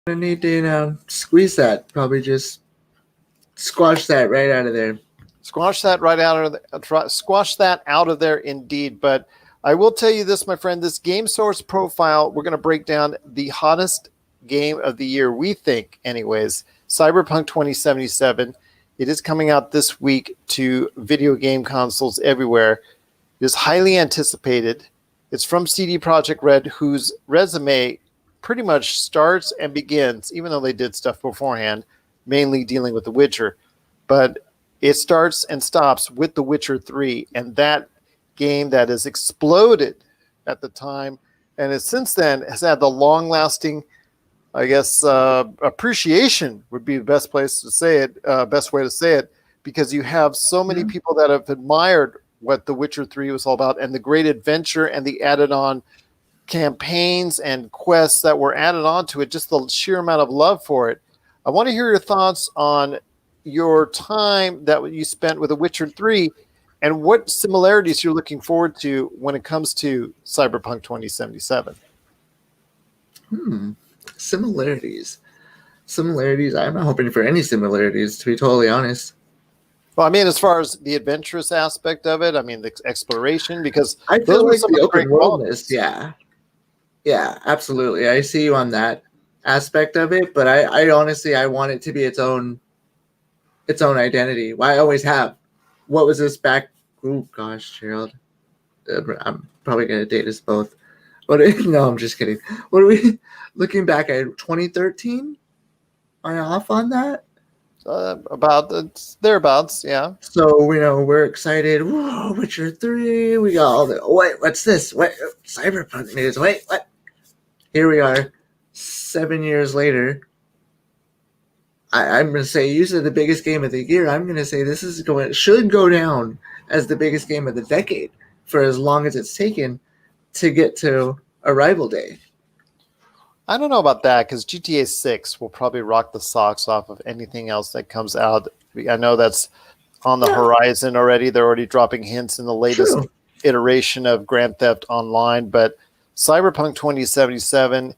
gonna need to, squeeze that. Probably just squash that right out of there. Squash that right out of squash that out of there, indeed. But I will tell you this, my friend. This Game Source profile, we're going to break down the hottest game of the year, we think, anyways. Cyberpunk 2077. It is coming out this week to video game consoles everywhere. It is highly anticipated. It's from CD Projekt Red, whose resume pretty much starts and begins, even though they did stuff beforehand, mainly dealing with The Witcher. But it starts and stops with The Witcher 3, and that game that has exploded at the time, and has since then has had the long-lasting, I guess, appreciation would be the best place to say it, best way to say it, because you have so many people that have admired what The Witcher 3 was all about, and the great adventure and the added-on campaigns and quests that were added on to it, just the sheer amount of love for it. I want to hear your thoughts on your time that you spent with The Witcher 3 and what similarities you're looking forward to when it comes to Cyberpunk 2077. Similarities. I'm not hoping for any similarities, to be totally honest. Well, I mean, as far as the adventurous aspect of it, I mean, the exploration, because I those feel were like some the of the open great worldness, qualities. yeah, absolutely. I see you on that aspect of it, but I honestly I want it to be its own identity. Well, I always have. What was this back? Oh gosh, Gerald, I'm probably gonna date us both. But no, I'm just kidding. What are we looking back at? 2013? Am I off on that? About thereabouts, yeah. So we're excited. Whoa, Witcher 3. We got all the wait. What's this? What Cyberpunk news? Wait, what? Here we are, 7 years later. I'm going to say you said the biggest game of the year. I'm going to say this should go down as the biggest game of the decade for as long as it's taken to get to arrival day. I don't know about that because GTA 6 will probably rock the socks off of anything else that comes out. I know that's on the horizon already. They're already dropping hints in the latest iteration of Grand Theft Online, but Cyberpunk 2077,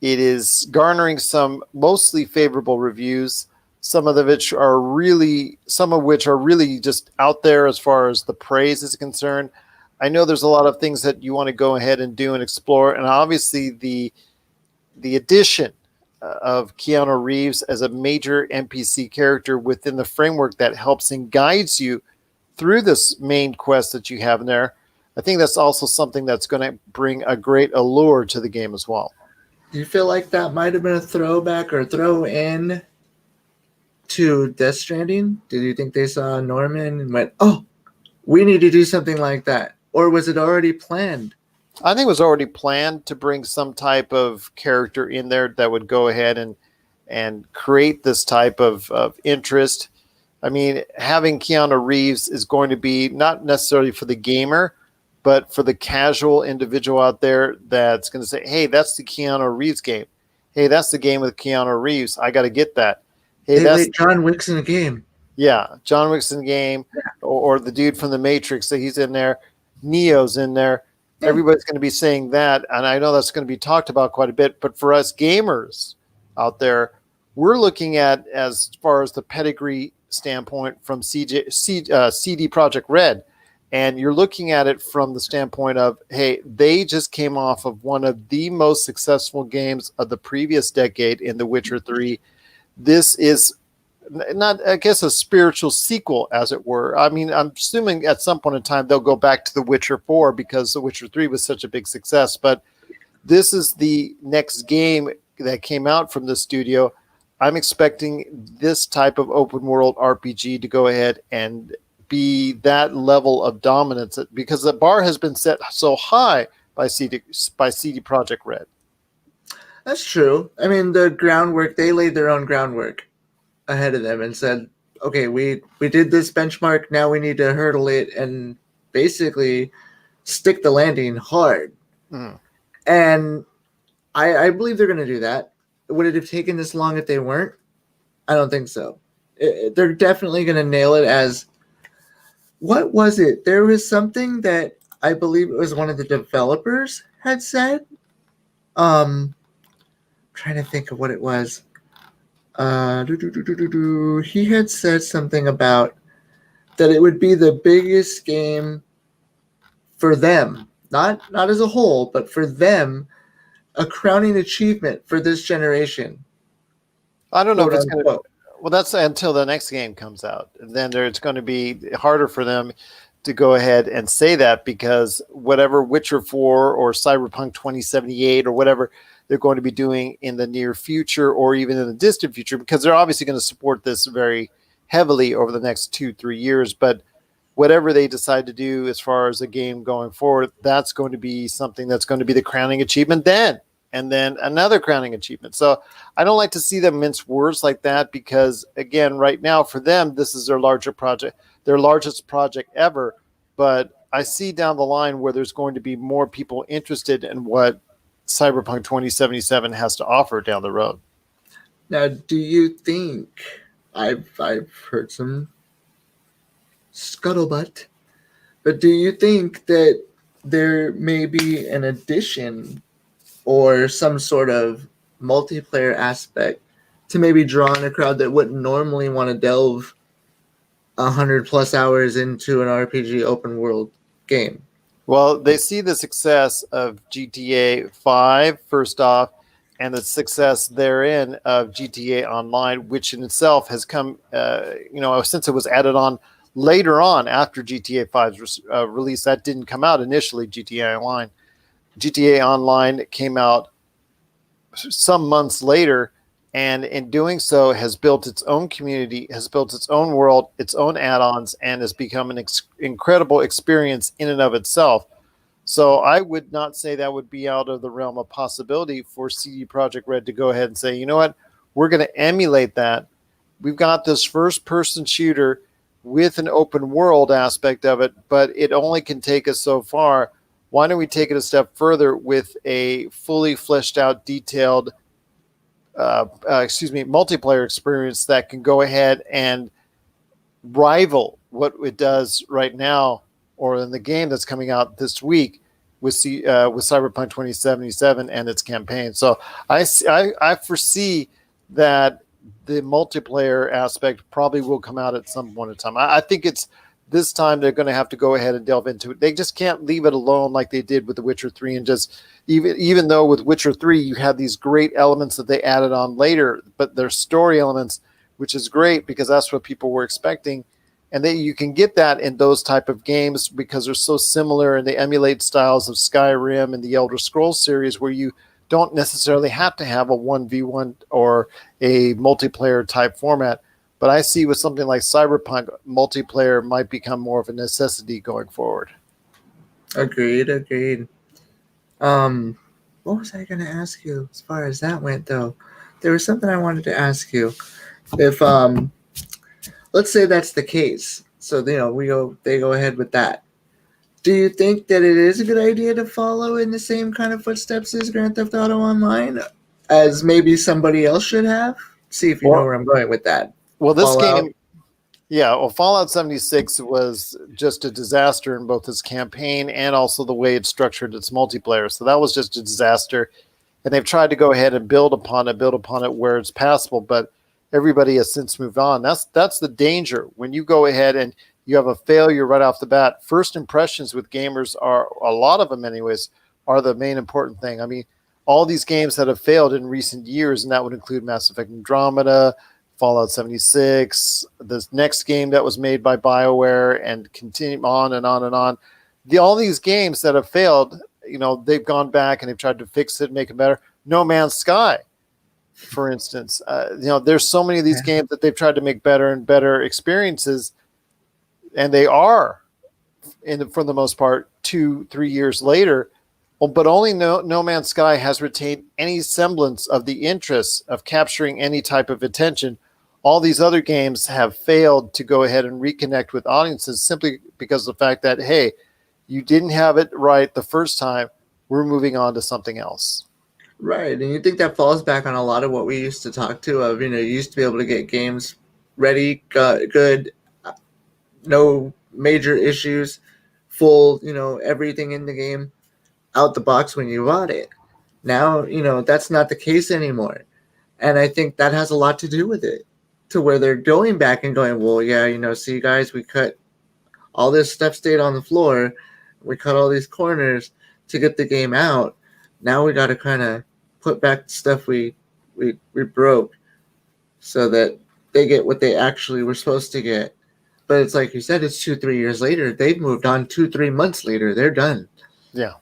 it is garnering some mostly favorable reviews. Some of which are really just out there as far as the praise is concerned. I know there's a lot of things that you want to go ahead and do and explore, and obviously the addition of Keanu Reeves as a major NPC character within the framework that helps and guides you through this main quest that you have in there. I think that's also something that's going to bring a great allure to the game as well. Do you feel like that might have been a throwback or throw in to Death Stranding? Did you think they saw Norman and went, oh, we need to do something like that? Or was it already planned? I think it was already planned to bring some type of character in there that would go ahead and create this type of interest. I mean, having Keanu Reeves is going to be not necessarily for the gamer, but for the casual individual out there that's going to say, hey, that's the Keanu Reeves game. Hey, that's the game with Keanu Reeves. I got to get that. Hey, that's John Wick's in the game. Yeah, John Wick's in the game, or the dude from The Matrix, that he's in there. Neo's in there. Yeah. Everybody's going to be saying that, and I know that's going to be talked about quite a bit. But for us gamers out there, we're looking at, as far as the pedigree standpoint from CD Projekt Red, and you're looking at it from the standpoint of, hey, they just came off of one of the most successful games of the previous decade in The Witcher 3. This is not, I guess, a spiritual sequel, as it were. I mean, I'm assuming at some point in time they'll go back to The Witcher 4 because The Witcher 3 was such a big success. But this is the next game that came out from the studio. I'm expecting this type of open world RPG to go ahead and be that level of dominance, because the bar has been set so high by CD Projekt Red. That's true. I mean, the groundwork, they laid their own groundwork ahead of them and said, okay, we did this benchmark, now we need to hurdle it and basically stick the landing hard. And I believe they're going to do that. Would it have taken this long if they weren't? I don't think so. They're definitely going to nail it as, what was it? There was something that I believe it was one of the developers had said. trying to think of what it was. He had said something about that it would be the biggest game for them, not as a whole, but for them, a crowning achievement for this generation, I don't know if quote it's going to. unquote. Well, that's until the next game comes out. Then it's going to be harder for them to go ahead and say that because whatever Witcher 4 or Cyberpunk 2078 or whatever they're going to be doing in the near future or even in the distant future, because they're obviously going to support this very heavily over the next 2-3 years. But whatever they decide to do as far as the game going forward, that's going to be something that's going to be the crowning achievement then. And then another crowning achievement. So I don't like to see them mince words like that because, again, right now for them, this is their largest project ever. But I see down the line where there's going to be more people interested in what Cyberpunk 2077 has to offer down the road. Now, do you think I've heard some scuttlebutt, but do you think that there may be an addition or some sort of multiplayer aspect to maybe draw in a crowd that wouldn't normally want to delve 100+ hours into an RPG open world game? Well, they see the success of GTA 5, first off, and the success therein of GTA Online, which in itself has come, since it was added on later on after GTA 5's release. That didn't come out initially, GTA Online. GTA Online came out some months later, and in doing so has built its own community, has built its own world, its own add-ons, and has become an incredible experience in and of itself. So I would not say that would be out of the realm of possibility for CD Projekt Red to go ahead and say, you know what, we're going to emulate that. We've got this first-person shooter with an open world aspect of it, but it only can take us so far. Why don't we take it a step further with a fully fleshed out, detailed, multiplayer experience that can go ahead and rival what it does right now or in the game that's coming out this week with Cyberpunk 2077 and its campaign. So I foresee that the multiplayer aspect probably will come out at some point in time. I think it's this time they're going to have to go ahead and delve into it. They just can't leave it alone like they did with The Witcher 3 and just even though with Witcher 3 you have these great elements that they added on later, but they're story elements, which is great because that's what people were expecting. And you can get that in those type of games because they're so similar and they emulate styles of Skyrim and the Elder Scrolls series where you don't necessarily have to have a 1v1 or a multiplayer type format. But I see with something like Cyberpunk, multiplayer might become more of a necessity going forward. Agreed. What was I going to ask you as far as that went, though? There was something I wanted to ask you. If let's say that's the case, so they go ahead with that. Do you think that it is a good idea to follow in the same kind of footsteps as Grand Theft Auto Online, as maybe somebody else should have? See if you know where I'm going with that. Well, this Fallout. game, yeah, well, Fallout 76 was just a disaster in both its campaign and also the way it structured its multiplayer. So that was just a disaster. And they've tried to go ahead and build upon it where it's passable, but everybody has since moved on. That's the danger. When you go ahead and you have a failure right off the bat, first impressions with gamers are, a lot of them anyways, are the main important thing. I mean, all these games that have failed in recent years, and that would include Mass Effect Andromeda, Fallout 76, this next game that was made by BioWare, and continue on and on and on. All these games that have failed, they've gone back and they've tried to fix it, make it better. No Man's Sky, for instance. There's so many of these games that they've tried to make better and better experiences, and they are, for the most part, 2-3 years later. But only No Man's Sky has retained any semblance of the interest of capturing any type of attention. All these other games have failed to go ahead and reconnect with audiences simply because of the fact that, hey, you didn't have it right the first time. We're moving on to something else. Right, and you think that falls back on a lot of what we used to talk to of, you used to be able to get games ready, good, no major issues, full, everything in the game out the box when you bought it. Now, that's not the case anymore. And I think that has a lot to do with it, to where they're going back and going, well, yeah, see, guys, we cut all this stuff stayed on the floor. We cut all these corners to get the game out. Now we got to kind of put back the stuff we broke so that they get what they actually were supposed to get. But it's like you said, it's 2-3 years later. They've moved on 2-3 months later. They're done. Yeah.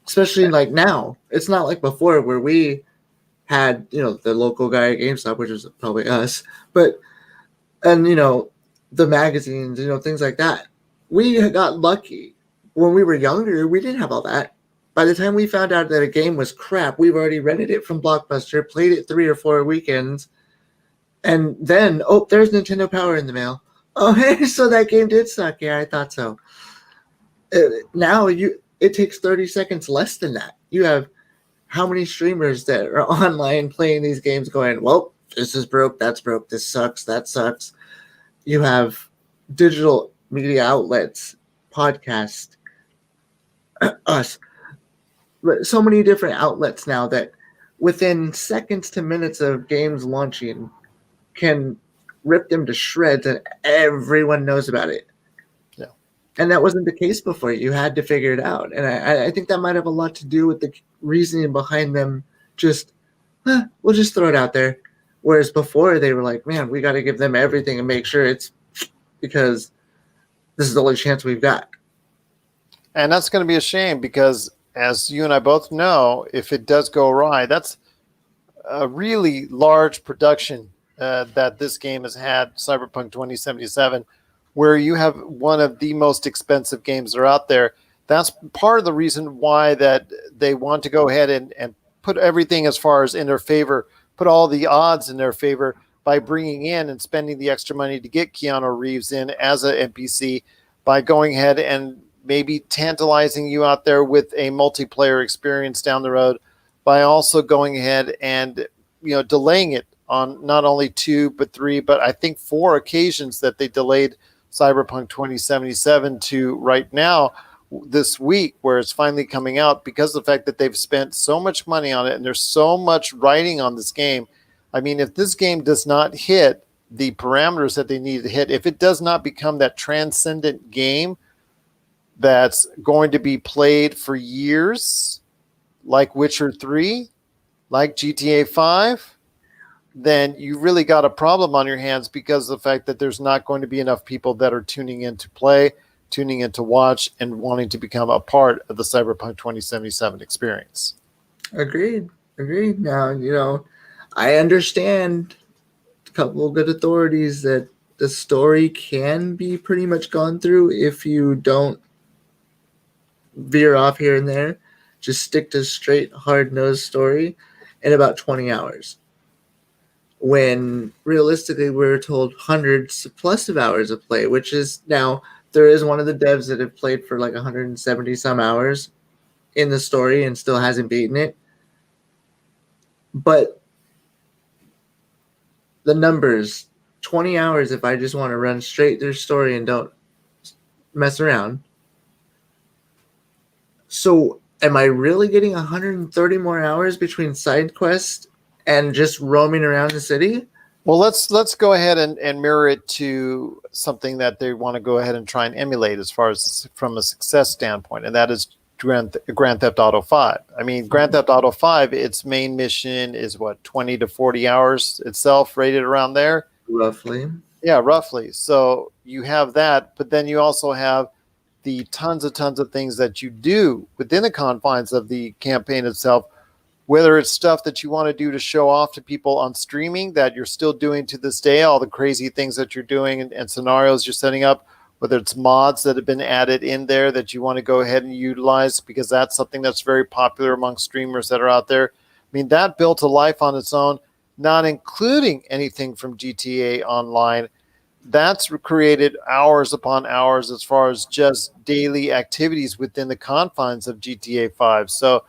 Especially like now. It's not like before where we had, the local guy at GameStop, which is probably us, and the magazines, things like that. We got lucky. When we were younger, we didn't have all that. By the time we found out that a game was crap, we've already rented it from Blockbuster, played it 3 or 4 weekends, and then, oh, there's Nintendo Power in the mail. Oh, hey, so that game did suck. Yeah, I thought so. Now it takes 30 seconds less than that. You have how many streamers that are online playing these games going, well, this is broke, that's broke, this sucks, that sucks. You have digital media outlets, podcasts, us, but so many different outlets now that within seconds to minutes of games launching can rip them to shreds and everyone knows about it. Yeah. And that wasn't the case before. You had to figure it out. And I think that might have a lot to do with the reasoning behind them just, we'll just throw it out there. Whereas before they were like, man, we got to give them everything and make sure it's because this is the only chance we've got. And that's going to be a shame because, as you and I both know, if it does go awry, that's a really large production that this game has had, Cyberpunk 2077, where you have one of the most expensive games that are out there. That's part of the reason why that they want to go ahead and put everything as far as in their favor, put all the odds in their favor by bringing in and spending the extra money to get Keanu Reeves in as an NPC, by going ahead and maybe tantalizing you out there with a multiplayer experience down the road, by also going ahead and delaying it on not only 2 but 3 but I think 4 occasions that they delayed Cyberpunk 2077 to right now this week, where it's finally coming out, because of the fact that they've spent so much money on it and there's so much writing on this game. I mean, if this game does not hit the parameters that they need to hit, if it does not become that transcendent game that's going to be played for years, like Witcher 3, like GTA 5, then you really got a problem on your hands, because of the fact that there's not going to be enough people that are tuning in to play, tuning in to watch, and wanting to become a part of the Cyberpunk 2077 experience. Agreed. Now, I understand a couple of good authorities that the story can be pretty much gone through if you don't veer off here and there. Just stick to straight, hard-nosed story in about 20 hours. When realistically we're told hundreds plus of hours of play, which is now, there is one of the devs that have played for like 170 some hours in the story and still hasn't beaten it. But the numbers, 20 hours if I just want to run straight through story and don't mess around. So am I really getting 130 more hours between side quests and just roaming around the city? Well, let's go ahead and mirror it to something that they want to go ahead and try and emulate as far as from a success standpoint, and that is Grand Theft Auto 5. I mean, Grand Theft Auto 5, its main mission is what, 20 to 40 hours itself, rated around there? Roughly. Yeah, roughly. So you have that, but then you also have the tons of things that you do within the confines of the campaign itself, whether it's stuff that you want to do to show off to people on streaming that you're still doing to this day, all the crazy things that you're doing and scenarios you're setting up, whether it's mods that have been added in there that you want to go ahead and utilize, because that's something that's very popular among streamers that are out there. I mean, that built a life on its own, not including anything from GTA Online. That's created hours upon hours as far as just daily activities within the confines of GTA 5. So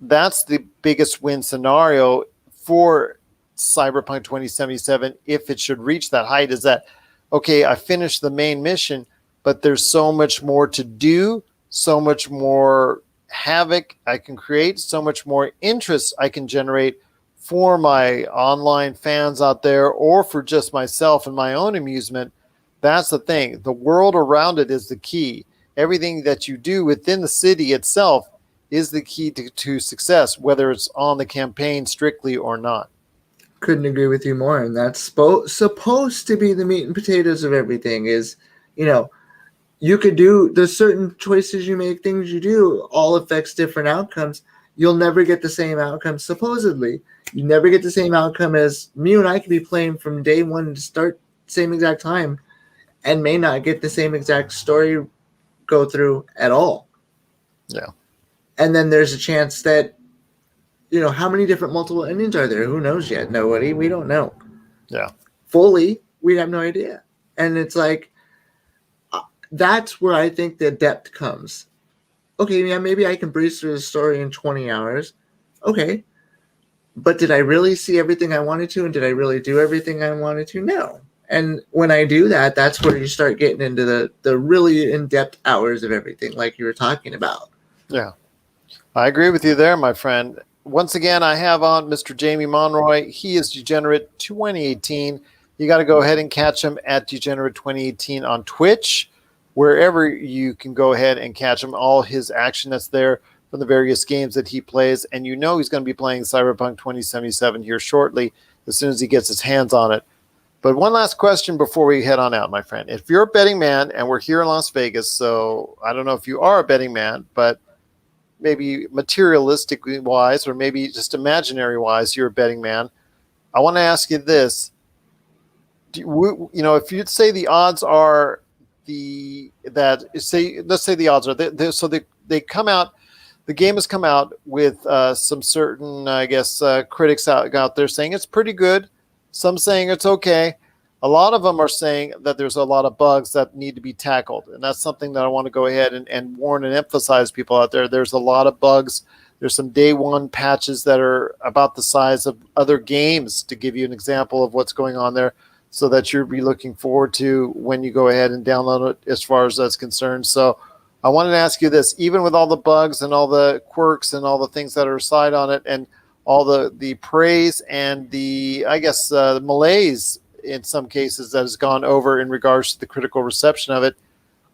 that's the biggest win scenario for Cyberpunk 2077 if it should reach that height, is that, okay, I finished the main mission, but there's so much more to do, so much more havoc I can create, so much more interest I can generate for my online fans out there or for just myself and my own amusement. That's the thing. The world around it is the key. Everything that you do within the city itself is the key to success, whether it's on the campaign strictly or not. Couldn't agree with you more. And that's supposed to be the meat and potatoes of everything is, you know, you could do the certain choices you make, things you do, all affects different outcomes. You'll never get the same outcome, supposedly. You never get the same outcome as me and I could be playing from day one to start same exact time and may not get the same exact story go through at all. Yeah. And then there's a chance that, you know, how many different multiple endings are there? Who knows yet? Nobody. We don't know. Yeah. Fully, we have no idea. And it's like, that's where I think the depth comes. Okay, yeah, maybe I can breeze through the story in 20 hours. Okay. But did I really see everything I wanted to? And did I really do everything I wanted to? No. And when I do that, that's where you start getting into the really in-depth hours of everything, like you were talking about. Yeah. I agree with you there, my friend. Once again, I have on Mr. Jamie Monroy. He is Degenerate 2018. You got to go ahead and catch him at Degenerate 2018 on Twitch, wherever you can go ahead and catch him. All his action that's there from the various games that he plays. And you know he's going to be playing Cyberpunk 2077 here shortly as soon as he gets his hands on it. But one last question before we head on out, my friend. If you're a betting man, and we're here in Las Vegas, so I don't know if you are a betting man, but maybe materialistically wise or maybe just imaginary wise, you're a betting man. I want to ask you this. You know, if you'd say the odds are let's say the odds are so they come out, the game has come out with some certain, I guess, critics out there saying it's pretty good. Some saying it's okay. A lot of them are saying that there's a lot of bugs that need to be tackled. And that's something that I want to go ahead and warn and emphasize people out there. There's a lot of bugs. There's some day one patches that are about the size of other games, to give you an example of what's going on there, so that you'll be looking forward to when you go ahead and download it as far as that's concerned. So I wanted to ask you this, even with all the bugs and all the quirks and all the things that are aside on it and all the praise and the, I guess, the malaise in some cases that has gone over in regards to the critical reception of it,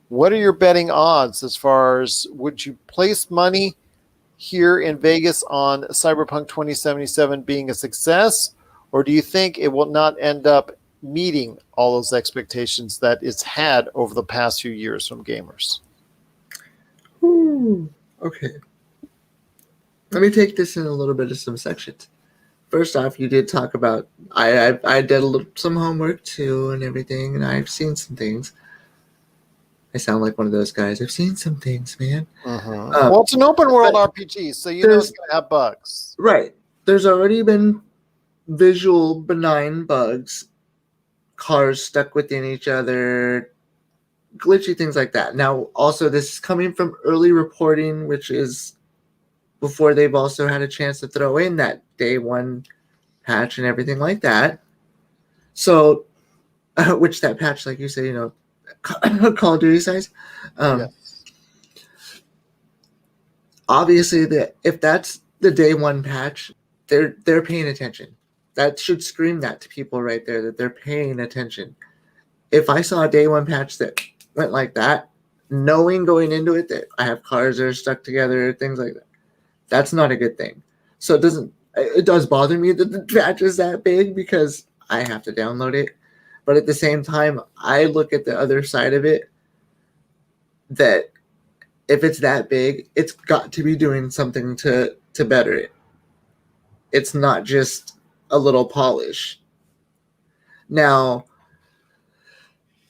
what are your betting odds as far as, would you place money here in Vegas on Cyberpunk 2077 being a success, or do you think it will not end up meeting all those expectations that it's had over the past few years from gamers? Ooh, okay. Let me take this in a little bit of some sections. First off, you did talk about I did some homework too and everything, and I've seen some things. I sound like one of those guys. I've seen some things, man. Mm-hmm. Well, it's an open world RPG, so you know it's going to have bugs. Right. There's already been visual benign bugs, cars stuck within each other, glitchy things like that. Now, also, this is coming from early reporting, which is before they've also had a chance to throw in that day one patch and everything like that. So, which that patch, like you say, you know, Call of Duty size. Yes. Obviously, if that's the day one patch, they're paying attention. That should scream that to people right there, that they're paying attention. If I saw a day one patch that went like that, knowing going into it that I have cars that are stuck together, things like that, that's not a good thing. So it does bother me that the patch is that big because I have to download it. But at the same time, I look at the other side of it, that if it's that big, it's got to be doing something to better it. It's not just a little polish. Now,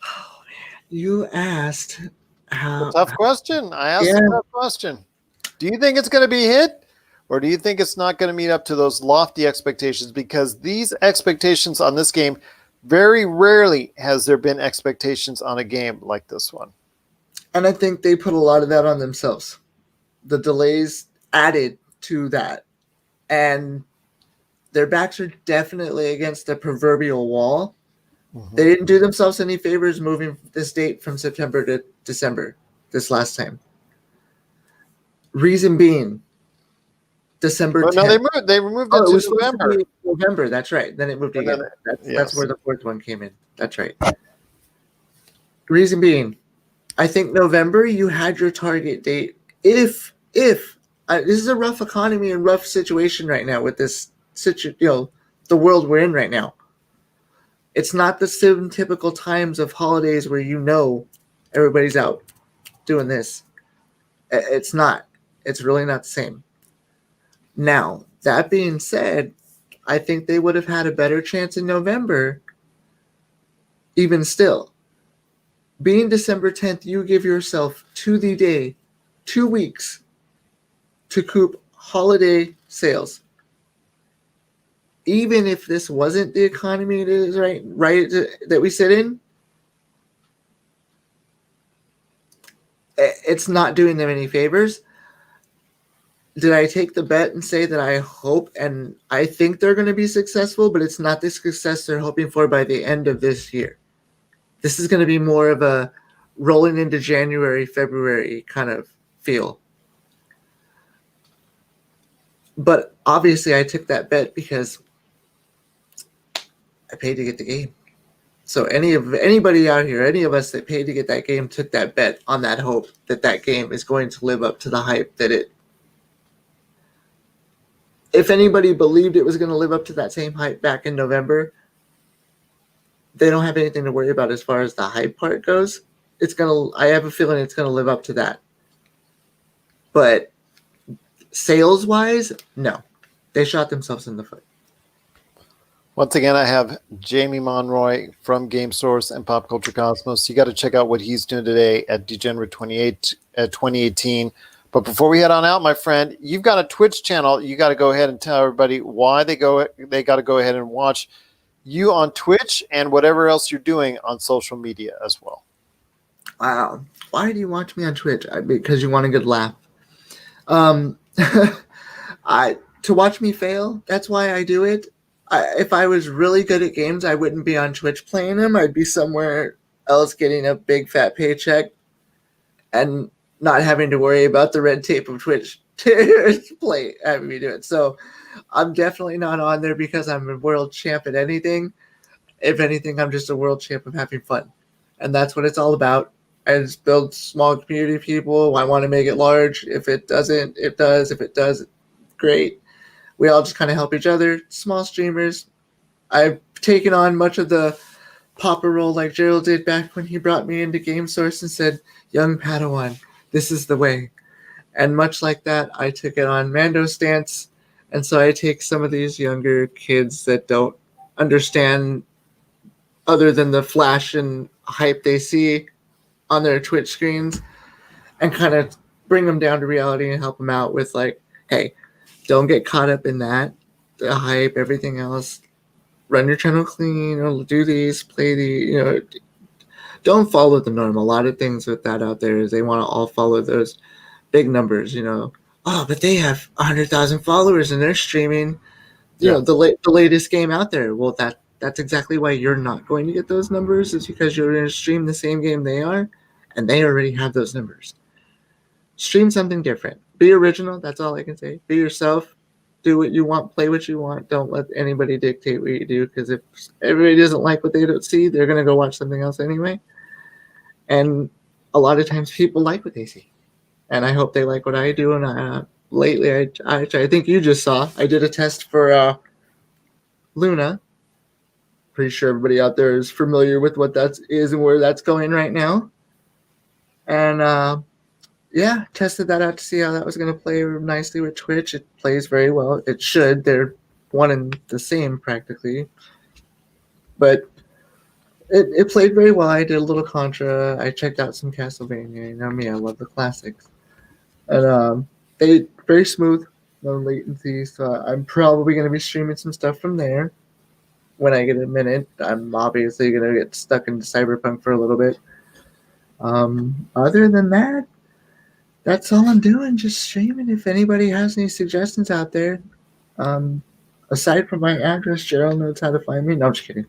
oh man, you asked how. A tough question. I asked Yeah. a tough question. Do you think it's going to be a hit, or do you think it's not going to meet up to those lofty expectations? Because these expectations on this game, very rarely has there been expectations on a game like this one. And I think they put a lot of that on themselves. The delays added to that. And their backs are definitely against the proverbial wall. Mm-hmm. They didn't do themselves any favors moving this date from September to December this last time. Reason being, December But no, 10th. they removed Oh, it it to was supposed to November. be November. That's right. Then it moved And then, again. That's yes. where the fourth one came in. That's right. Reason being, I think November you had your target date. If this is a rough economy and rough situation right now with this the world we're in right now. It's not the same typical times of holidays where everybody's out doing this. It's not. It's really not the same. Now, that being said, I think they would have had a better chance in November, even still. Being December 10th, you give yourself to the day 2 weeks to coop holiday sales. Even if this wasn't the economy it is right that we sit in, it's not doing them any favors. Did I take the bet and say that I hope and I think they're going to be successful, but it's not the success they're hoping for by the end of this year? This is going to be more of a rolling into January, February kind of feel. But obviously, I took that bet because I paid to get the game. So anybody out here, any of us that paid to get that game, took that bet on that hope that that game is going to live up to the hype that it. If anybody believed it was going to live up to that same hype back in November, they don't have anything to worry about as far as the hype part goes. I have a feeling it's gonna live up to that. But sales wise, no. They shot themselves in the foot. Once again, I have Jamie Monroy from Game Source and Pop Culture Cosmos. You got to check out what he's doing today at Degenerate 2018. But before we head on out, my friend, you've got a Twitch channel. You got to go ahead and tell everybody why they got to go ahead and watch you on Twitch and whatever else you're doing on social media as well. Wow. Why do you watch me on Twitch? Because you want a good laugh. To watch me fail, that's why I do it. If I was really good at games, I wouldn't be on Twitch playing them. I'd be somewhere else getting a big fat paycheck and not having to worry about the red tape of Twitch to having me do it. So I'm definitely not on there because I'm a world champ at anything. If anything, I'm just a world champ of having fun. And that's what it's all about. I just build small community of people. I want to make it large. If it doesn't, it does. If it does, great. We all just kind of help each other. Small streamers. I've taken on much of the Papa role like Gerald did back when he brought me into Game Source and said, "Young Padawan, this is the way." And much like that, I took it on Mando stance. And so I take some of these younger kids that don't understand other than the flash and hype they see on their Twitch screens and kind of bring them down to reality and help them out with like, hey, don't get caught up in that, the hype, everything else. Run your channel clean, or do these, play the, don't follow the norm. A lot of things with that out there is they want to all follow those big numbers, Oh, but they have 100,000 followers and they're streaming, the latest game out there. Well, that's exactly why you're not going to get those numbers. Is because you're going to stream the same game they are, and they already have those numbers. Stream something different. Be original. That's all I can say. Be yourself. Do what you want. Play what you want. Don't let anybody dictate what you do, because if everybody doesn't like what they don't see, they're going to go watch something else anyway. And a lot of times people like what they see. And I hope they like what I do. And lately, I think you just saw, I did a test for Luna. Pretty sure everybody out there is familiar with what that is and where that's going right now. And tested that out to see how that was going to play nicely with Twitch. It plays very well. It should. They're one and the same practically. But it played very well. I did a little Contra. I checked out some Castlevania. You know me, I love the classics. And they very smooth, no latency. So I'm probably going to be streaming some stuff from there when I get a minute. I'm obviously going to get stuck into Cyberpunk for a little bit. Other than that, that's all I'm doing, just streaming. If anybody has any suggestions out there, aside from my address, Gerald knows how to find me. No, I'm just kidding.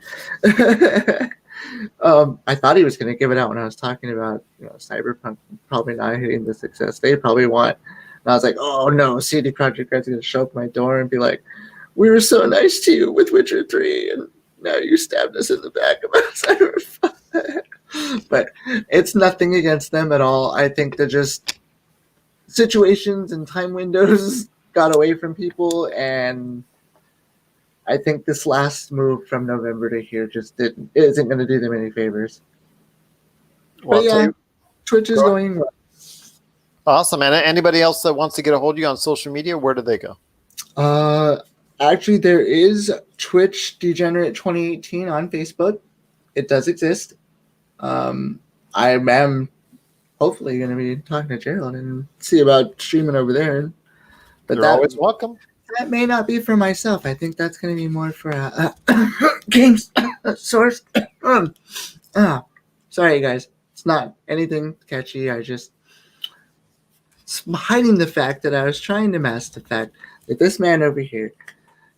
I thought he was going to give it out when I was talking about Cyberpunk probably not hitting the success they probably want. And I was like, oh no, CD Projekt Red's going to show up at my door and be like, we were so nice to you with Witcher 3, and now you stabbed us in the back about Cyberpunk. But it's nothing against them at all. I think they're just situations and time windows got away from people, and I think this last move from November to here just isn't going to do them any favors. Well, But yeah, Twitch is going well. Awesome. And anybody else that wants to get a hold of you on social media, where do they go? Actually, there is Twitch Degenerate 2018 on Facebook. It does exist. I am hopefully going to be talking to Gerald and see about streaming over there. But You're always welcome. That may not be for myself. I think that's going to be more for games source. Sorry, guys. It's not anything catchy. I just hiding the fact that I was trying to mask the fact that this man over here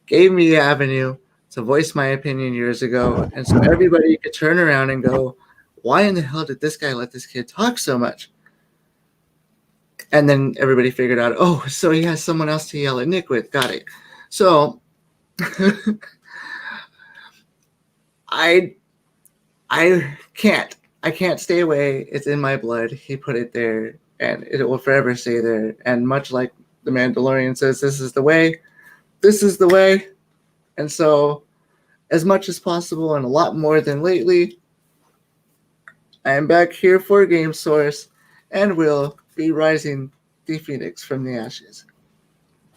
gave me the avenue to voice my opinion years ago, and so everybody could turn around and go, why in the hell did this guy let this kid talk so much? And then everybody figured out, oh, so he has someone else to yell at Nick with. Got it. So I can't stay away. It's in my blood. He put it there, and it will forever stay there. And much like the Mandalorian says, this is the way. This is the way. And so, as much as possible and a lot more than lately, I am back here for Game Source and will be rising the phoenix from the ashes.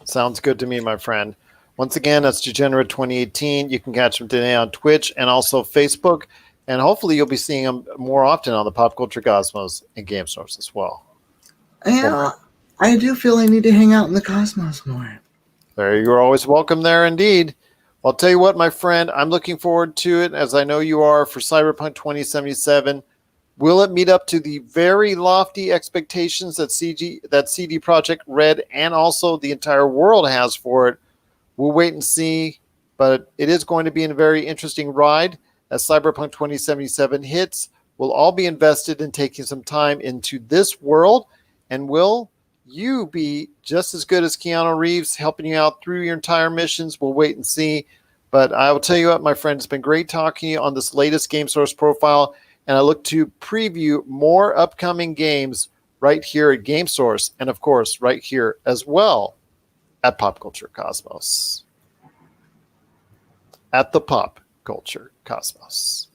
Sounds good to me, my friend. Once again, that's Degenerate 2018. You can catch him today on Twitch and also Facebook. And hopefully you'll be seeing him more often on the Pop Culture Cosmos and Game Source as well. Yeah, I do feel I need to hang out in the cosmos more. You're always welcome there indeed. I'll tell you what, my friend, I'm looking forward to it, as I know you are, for Cyberpunk 2077. Will it meet up to the very lofty expectations that CD Projekt Red and also the entire world has for it? We'll wait and see, but it is going to be a very interesting ride as Cyberpunk 2077 hits. We'll all be invested in taking some time into this world, and will you be just as good as Keanu Reeves helping you out through your entire missions? We'll wait and see. But I will tell you what, my friend, it's been great talking to you on this latest Game Source profile, and I look to preview more upcoming games right here at Game Source, and of course, right here as well at Pop Culture Cosmos. At the Pop Culture Cosmos.